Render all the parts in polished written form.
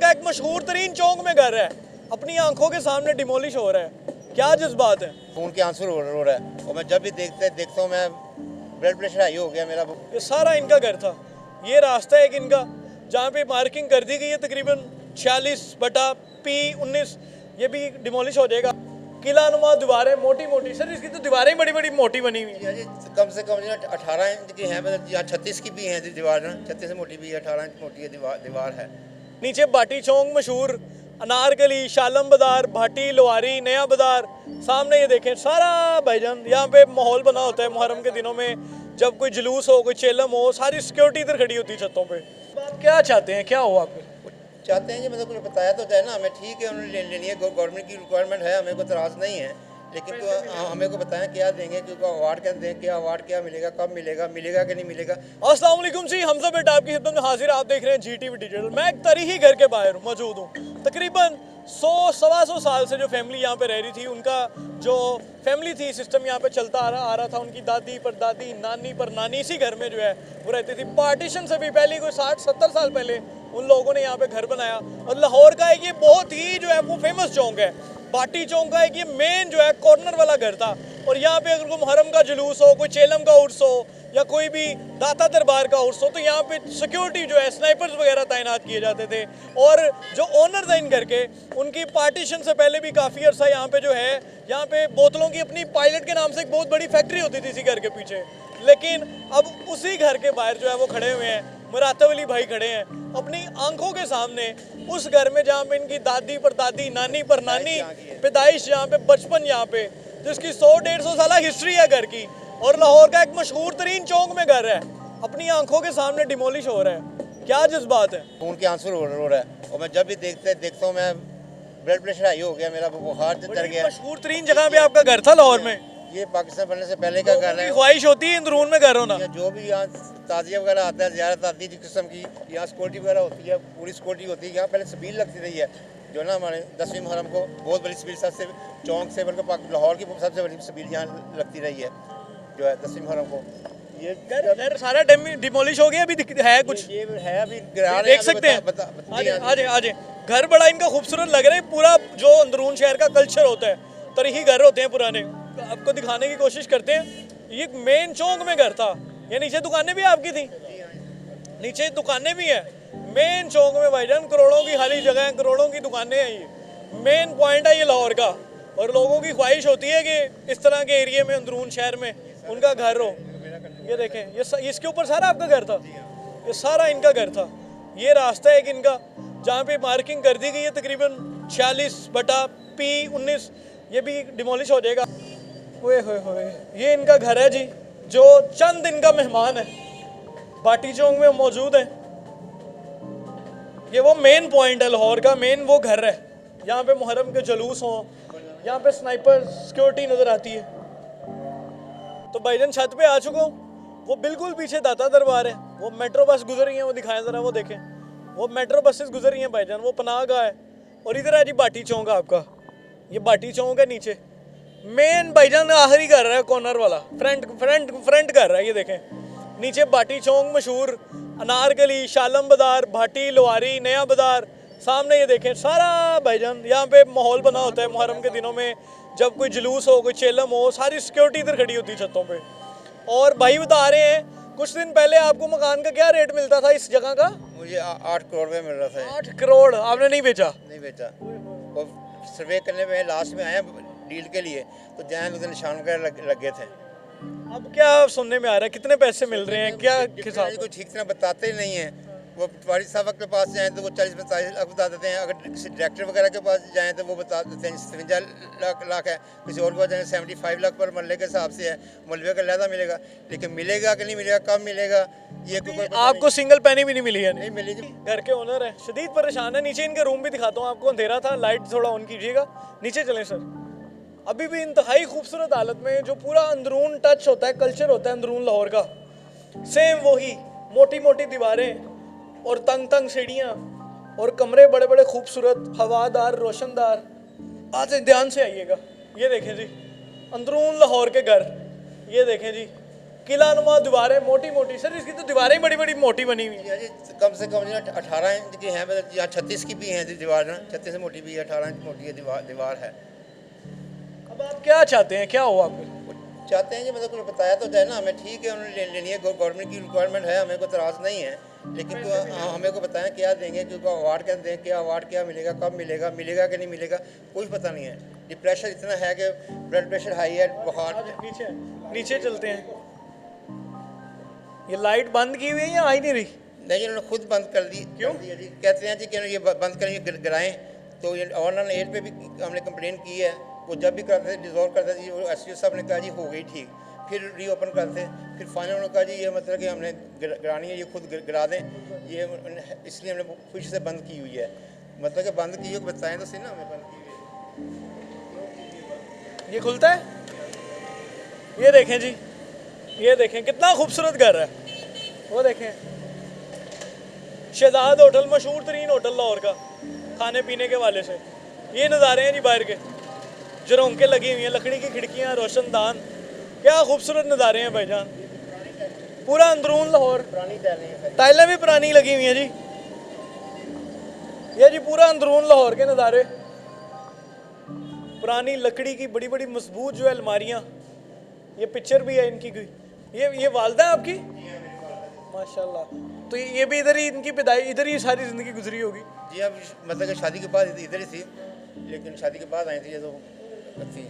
का एक मशहूर तरीन चौक में घर है, अपनी आंखों के सामने डिमोलिश हो रहा है। क्या जज्बात है? खून के आंसू रो रहा है और मैं जब भी देखता हूँ मैं ब्लड प्रेशर हाई हो गया मेरा। ये सारा इनका घर था। ये रास्ता है कि इनका जहाँ पे मार्किंग कर दी गई है तकरीबन 46/P19, ये भी डिमोलिश हो जाएगा। किला नुमा दीवारें मोटी मोटी, सर इसकी तो दीवारें बड़ी बड़ी मोटी बनी हुई है। कम से कम 18 इंच की है, मतलब यहाँ 36 की भी है दीवार ना, 36 से मोटी भी है, 18 इंच मोटी है दीवार है। नीचे भाटी चौक मशहूर, अनारकली, शालम बाजार, भाटी, लोहारी, नया बाजार, सामने ये देखें सारा भाईजान। यहाँ पे माहौल बना होता है मुहर्रम के दिनों में, जब कोई जुलूस हो, कोई चेलम हो, सारी सिक्योरिटी इधर खड़ी होती है छतों पे। आप क्या चाहते हैं, क्या हो आप चाहते हैं कि मतलब कुछ बताया तो जाए ना हमें, ठीक है उन्होंने लेनी है, गवर्नमेंट की रिक्वायरमेंट है, हमें कोई तराज नहीं है, लेकिन तो हमें को बताएं क्या देंगे, क्योंकि अवार्ड क्या दें, क्या अवार्ड क्या मिलेगा, कब मिलेगा, मिलेगा कि नहीं मिलेगा। अस्सलाम वालेकुम जी, हमजा बेटा आपकी खिदमत में हाजिर। आप देख रहे हैं GTV डिजिटल। मैं एक तरीही घर के बाहर मौजूद हूँ। तकरीबन 100-125 साल से जो फैमिली यहाँ पे रह रही थी, उनका जो फैमिली थी सिस्टम यहाँ पे चलता आ रहा था। उनकी दादी पर दादी, नानी पर नानी इसी घर में जो है वो रहती थी। पार्टीशन से भी पहले, कोई 60-70 साल पहले उन लोगों ने यहाँ पे घर बनाया। और लाहौर का एक ये बहुत ही जो है वो फेमस चौक है, भाटी चौक का एक ये मेन जो है कॉर्नर वाला घर था। और यहाँ पे अगर कोई मुहर्रम का जुलूस हो, कोई चेलम का उर्स हो, या कोई भी दाता दरबार का उर्स हो, तो यहाँ पे सिक्योरिटी जो है स्नाइपर्स वगैरह तैनात किए जाते थे। और जो ओनर थे इन घर के, उनकी पार्टीशन से पहले भी काफ़ी अरसा यहाँ पे जो है, यहाँ पे बोतलों की अपनी पायलट के नाम से एक बहुत बड़ी फैक्ट्री होती थी इसी घर के पीछे। लेकिन अब उसी घर के बाहर जो है वो खड़े हुए हैं, मुरातब अली भाई खड़े हैं अपनी आंखों के सामने उस घर में जहाँ पे इनकी दादी पर दादी, नानी पर नानी, पैदाइश यहाँ पे, बचपन यहाँ पे, जिसकी 100-150 साल हिस्ट्री है घर की। और लाहौर का एक मशहूर तरीन चौक में घर है, अपनी आंखों के सामने डिमोलिश हो रहा है। क्या जज्बात है? खून के आंसू रो रहा है और मैं जब भी देखता हूँ मैं ब्लड प्रेशर हाई हो गया मेरा, बुखार चढ़ गया। मशहूर तरीन जगह पे आपका घर था लाहौर में? ये पाकिस्तान बनने से पहले का घर है। ख्वाहिश होती है अंदरून में घर होना? जो भी यहाँ ताजिया वगैरह आता है, ज़ियारत आती है जिस किस्म की, यहाँ सिक्योरिटी वगैरह होती है, पूरी सिक्योरिटी होती है। यहाँ पहले सबील लगती रही है जो ना हमारे 10वीं मुहर्रम को, बहुत बड़ी सबील, सबसे चौक से बल्कि लाहौर की सबसे बड़ी सबील यहाँ लगती रही है जो है 10वीं मुहर्रम को। ये घर सारा डिमोलिश हो गया, अभी है कुछ ये है अभी गिरा देख सकते हैं। आज घर बड़ा इनका खूबसूरत लग रहा है। पूरा जो अंदरून शहर का कल्चर होता है, तरीही घर होते हैं पुराने, आपको दिखाने की कोशिश करते हैं। ये मेन चौक में घर था, ये नीचे दुकानें भी आपकी थी? नीचे दुकानें भी हैं मेन चौक में भाईजान। करोड़ों की खाली जगह है, करोड़ों की दुकानें हैं। ये मेन पॉइंट है ये लाहौर का। और लोगों की ख्वाहिश होती है कि इस तरह के एरिया में, अंदरून शहर में उनका घर हो। ये देखें, ये इसके ऊपर सारा आपका घर था, ये सारा इनका घर था। ये रास्ता है कि इनका जहाँ पे मार्किंग कर दी गई है तकरीबन 46/P19, ये भी डिमोलिश हो जाएगा। ओए होए होए, ये इनका घर है जी, जो चंद इनका मेहमान है, भाटी चौक में मौजूद है। ये वो मेन पॉइंट है लाहौर का, मेन वो घर है। यहाँ पे मुहर्रम के जुलूस हों, यहाँ पे स्नाइपर सिक्योरिटी नज़र आती है। तो भाईजान छत पे आ चुका हूँ। वो बिल्कुल पीछे दाता दरबार है, वो मेट्रो बस गुजर रही है, वो दिखाएं ज़रा, वो देखें, वो मेट्रो बसेस गुजर रही हैं भाईजान, वो पनाह गाह है। और इधर है जी भाटी चौक आपका, ये भाटी चौक है नीचे मेन भाईजान, आखिरी घर है कॉर्नर वाला, फ्रंट घर है। ये देखें नीचे भाटी चौक मशहूर, अनारकली, शालम बाजार, भाटी, लोहारी, नया बाजार, सामने ये देखें सारा भाईजान। यहाँ पे माहौल बना होता है मुहर्रम के दिनों में, जब कोई जुलूस हो, कोई चेलम हो, सारी सिक्योरिटी इधर खड़ी होती है छतों पे। और भाई बता रहे हैं कुछ दिन पहले आपको मकान का क्या रेट मिलता था इस जगह का? मुझे 8 करोड़ में मिल रहा था। 8 करोड़ आपने नहीं बेचा? नहीं बेचा। और सर्वे करने में लास्ट में आया डील के लिए, तो जहाँ उधर निशान वगैरह लग गए थे। अब क्या सुनने में आ रहा है, कितने पैसे मिल रहे हैं, क्या हिसाब? कोई ठीक तरह बताते ही नहीं है। वो पटवारी साहब के पास जाएँ तो वो 40-45 लाख बता देते हैं, अगर किसी डायरेक्टर वगैरह के पास जाएँ तो वो बता देते हैं 57 लाख है, किसी और के पास जाएँ 75 लाख पर मरले के हिसाब से है। मलबे का लहदा मिलेगा, लेकिन मिलेगा कि नहीं मिलेगा, कब मिलेगा, ये कोई आपको सिंगल पैनी भी नहीं मिली है? नहीं मिली। घर के ओनर है, शदीद परेशान है। नीचे इनके रूम भी दिखाता हूँ आपको, अंधेरा था, लाइट थोड़ा ऑन कीजिएगा। नीचे चलें सर। अभी भी इंतहाई खूबसूरत हालत में, जो पूरा अंदरून टच होता है, कल्चर होता है अंदरून लाहौर का, सेम वही मोटी मोटी दीवारें और तंग तंग सीढ़ियाँ और कमरे बड़े बड़े खूबसूरत, हवादार, रोशनदार। आज ध्यान से आइएगा, ये देखें जी अंदरून लाहौर के घर, ये देखें जी किला नुमा दीवारें मोटी मोटी, सर इसकी तो दीवारें ही बड़ी बड़ी मोटी बनी हुई हैं। जी कम से कम 18 इंच की हैं, मतलब यहाँ 36 की भी हैं दीवार ना, 36 से मोटी भी है, 18 इंच मोटी है दीवार है। अब आप क्या चाहते हैं, क्या हो आप? चाहते हैं कि मतलब कुछ बताया तो जाए ना हमें, ठीक है उन्होंने लेनी है, गवर्नमेंट की रिक्वायरमेंट है, हमें कोई तराज नहीं है, लेकिन तो हमें को बताएं क्या देंगे, क्योंकि अवार्ड क्या दें, क्या अवार्ड क्या मिलेगा, कब मिलेगा, मिलेगा कि नहीं मिलेगा, कुछ पता नहीं है। डिप्रेशन इतना है कि ब्लड प्रेशर हाई है, बुखार। नीचे नीचे चलते हैं। ये लाइट बंद की हुई है या आ ही नहीं रही? नहीं, उन्होंने खुद बंद कर दी। क्यों? जी कहते हैं जी कि ये बंद करेंगे, गिराएं, तो ये ऑनलाइन एड पे भी हमने कंप्लेन की है, वो जब भी करते थे डिजोल्व करते थे, वो एस साहब ने कहा जी हो गई ठीक, फिर रीओपन करते, फिर फाइनल उन्होंने कहा जी ये मतलब कि हमने गिरानी है, ये खुद गिरा दें, ये इसलिए हमने खुद से बंद की हुई है। मतलब कि बंद की हुई, बताएं तो सही ना हमें बंद की हुई है। ये खुलता है, ये देखें जी, ये देखें कितना खूबसूरत घर है। वो देखें, शहजाद होटल मशहूर तरीन होटल लाहौर का खाने पीने के वाले से। ये नज़ारे हैं जी बाहर के, झरोंके लगी हुई हैं, लकड़ी की खिड़कियाँ, रोशनदान, क्या खूबसूरत नज़ारे हैं भाईजान। पूरा अंदरून लाहौर, पुरानी टाइलें टाइलें भी पुरानी लगी हुई हैं जी। ये जी पूरा अंदरून लाहौर के नज़ारे, पुरानी लकड़ी की बड़ी बड़ी मजबूत जो है अलमारियाँ। ये पिक्चर भी है इनकी कोई, ये वालदा है आपकी माशाल्लाह। तो ये भी इधर ही इनकी पैदाई, इधर ही सारी ज़िंदगी गुजरी होगी। जी। अब मतलब कि शादी के बाद इधर ही थी, लेकिन शादी के बाद आई थी ये तो थी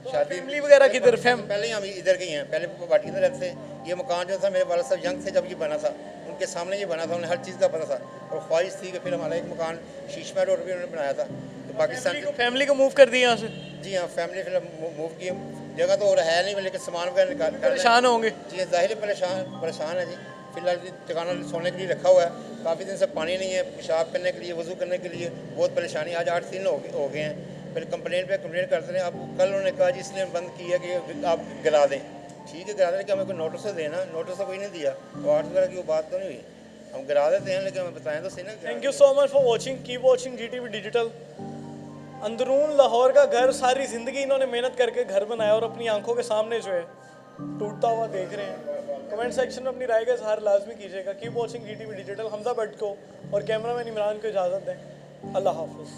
शादी। फैमिली वगैरह किधर? पहले ही हम इधर के ही हैं, पहले वाटी में रहते थे। ये मकान जो था, मेरे वाला साहब यंग थे जब ये बना था, उनके सामने ये बना था, उन्हें हर चीज़ का पता था, और ख्वाहिश थी कि फिर हमारा एक मकान शीशमा रोड पर उन्होंने बनाया था। तो पाकिस्तान फैमिली को मूव कर दिया यहाँ से? जी हाँ, फैमिली फिर मूव की, जगह तो और है नहीं, लेकिन सामान वगैरह निकाल परेशान होंगे जी। जाहिर है परेशान है जी। फिलहाल ठिकाना सोने के लिए रखा हुआ है, काफ़ी दिन से पानी नहीं है, पेशाब करने के लिए, वज़ू करने के लिए बहुत परेशानी। आज 8 दिन हो गए हैं, फिर कंप्लेन पे कंप्लेन करते रहे। अब कल उन्होंने कहा जी इसलिए बंद किया कि आप गिरा दें। ठीक है गिरा दें, कि हमें कोई नोटिस तो देना, नोटिस तो कोई नहीं दिया, अवार्ड वगैरह की वो बात तो नहीं हुई, हम गिरा देते हैं, लेकिन हमें बताएं तो सही ना। Thank you so much for watching, keep watching GTV digital. अंदरून लाहौर का घर, सारी ज़िंदगी इन्होंने मेहनत करके घर बनाया और अपनी आंखों के सामने जो है टूटता हुआ देख रहे हैं। कमेंट सेक्शन में अपनी राय का इजहार लाजमी कीजिएगा। Keep watching GTV digital. Hamza Bhatt को और कैमरामैन इमरान को इजाज़त दें। अल्लाह हाफिज़।